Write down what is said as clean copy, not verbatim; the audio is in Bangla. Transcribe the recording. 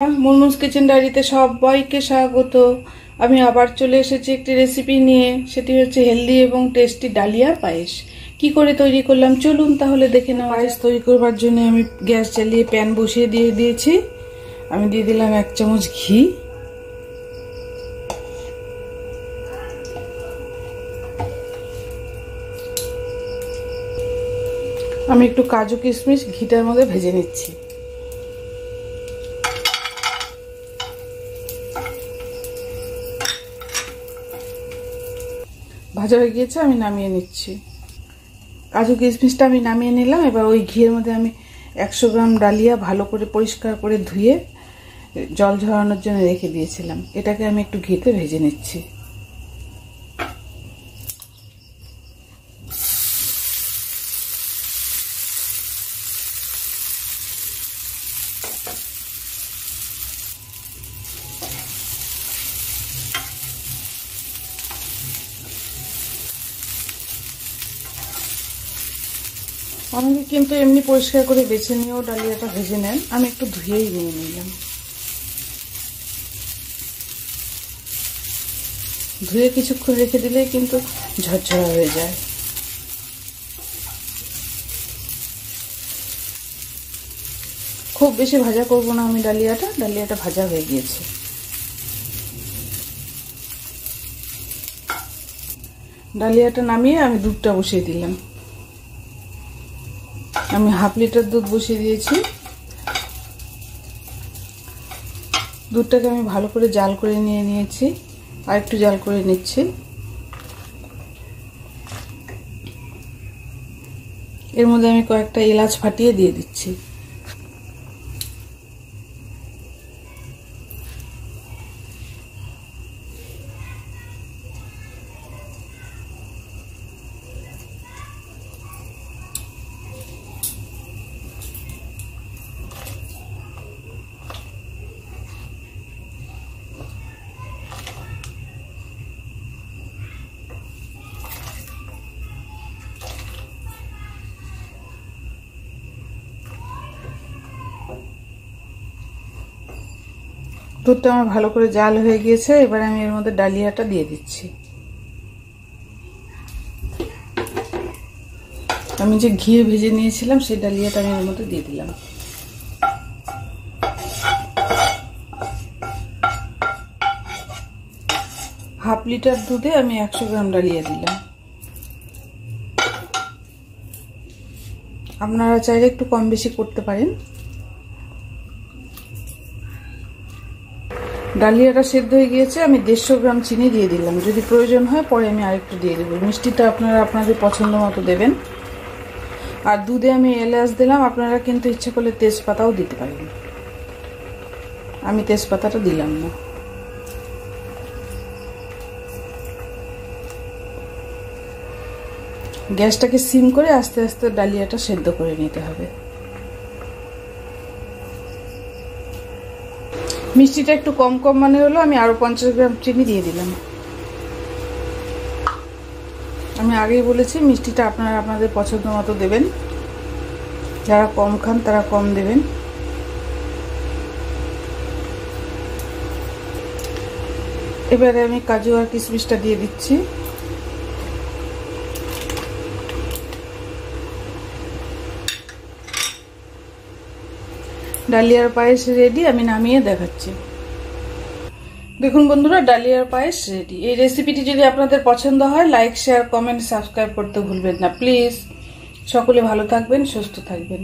মুনমুনস কিচেন ডায়েরিতে সবাইকে স্বাগত। আমি আবার চলে এসেছি একটি রেসিপি নিয়ে, সেটি হচ্ছে হেলদি এবং টেস্টি ডালিয়ার পায়েস। কি করে তৈরি করলাম চলুন তাহলে দেখে নাও। পায়েস তৈরি করবার জন্য আমি গ্যাস জ্বালিয়ে প্যান বসিয়ে দিয়েছি। আমি দিয়ে দিলাম 1 চামচ ঘি, আমি একটু কাজু কিশমিশ ঘিটার মধ্যে ভেজে নিচ্ছি। ভাজা হয়ে গিয়েছে, আমি নামিয়ে নিচ্ছি। কাজু কিশমিশটা আমি নামিয়ে নিলাম। এবার ওই ঘিয়ের মধ্যে আমি 100 গ্রাম ডালিয়া ভালো করে পরিষ্কার করে ধুয়ে জল ঝরানোর জন্য রেখে দিয়েছিলাম। এটাকে আমি একটু ঘিতে ভেজে নিচ্ছি। অনেকে কিন্তু এমনি পরিষ্কার করে বেছে নিয়েও ডালিয়াটা ভেজে নেন, আমি একটু ধুয়েই নিয়ে নিলাম। ধুয়ে কিছুক্ষণ রেখে দিলেই কিন্তু ঝরঝরা হয়ে যায়। খুব বেশি ভাজা করব না আমি ডালিয়াটা ভাজা হয়ে গিয়েছে। ডালিয়াটা নামিয়ে আমি দুধটা বসিয়ে দিলাম। আমি 1/2 লিটার দুধ বসিয়ে দিয়েছি। দুধটাকে আমি ভালো করে জাল করে নিয়েছি, আর একটু জাল করে নিচ্ছি। এর মধ্যে আমি কয়েকটা এলাচ ফাটিয়ে দিয়ে দিচ্ছি। দুধটা আমার ভালো করে জাল হয়ে গিয়েছে। এবার আমি এর মধ্যে ডালিয়াটা দিয়ে দিচ্ছি। আমি যে ঘি ভেজে নিয়েছিলাম সেই ডালিয়াটা আমি এর মধ্যে দিয়ে দিলাম। হাফ লিটার দুধে আমি 100 গ্রাম ডালিয়া দিলাম। আপনারা চাইলে একটু কম বেশি করতে পারেন। ডালিয়াটা সেদ্ধ হয়ে গিয়েছে, আমি 150 গ্রাম চিনি দিয়ে দিলাম। যদি প্রয়োজন হয় পরে আমি আরেকটু দিয়ে দেবো। মিষ্টিটা আপনারা আপনাদের পছন্দ মতো দেবেন। আর দুধে আমি এলাচ দিলাম, আপনারা কিন্তু ইচ্ছে করলে তেজপাতাও দিতে পারেন। আমি তেজপাতাটা দিলাম না। গ্যাসটাকে সিম করে আস্তে আস্তে ডালিয়াটা সেদ্ধ করে নিতে হবে। মিষ্টিটা একটু কম মানে হলো, আমি আরো 50 গ্রাম চিনি দিয়ে দিলাম। আমি আগেই বলেছি মিষ্টিটা আপনারা আপনাদের পছন্দ মতো দেবেন। যারা কম খান তারা কম দেবেন। এবারে আমি কাজু আর কিশমিশটা দিয়ে দিচ্ছি। ডালিয়ার পায়েস রেডি, আমি নামিয়ে দেখাচ্ছি। দেখুন বন্ধুরা, ডালিয়ার পায়েস রেডি। এই রেসিপিটি যদি আপনাদের পছন্দ হয় লাইক, শেয়ার, কমেন্ট, সাবস্ক্রাইব করতে ভুলবেন না প্লিজ। সকলে ভালো থাকবেন, সুস্থ থাকবেন।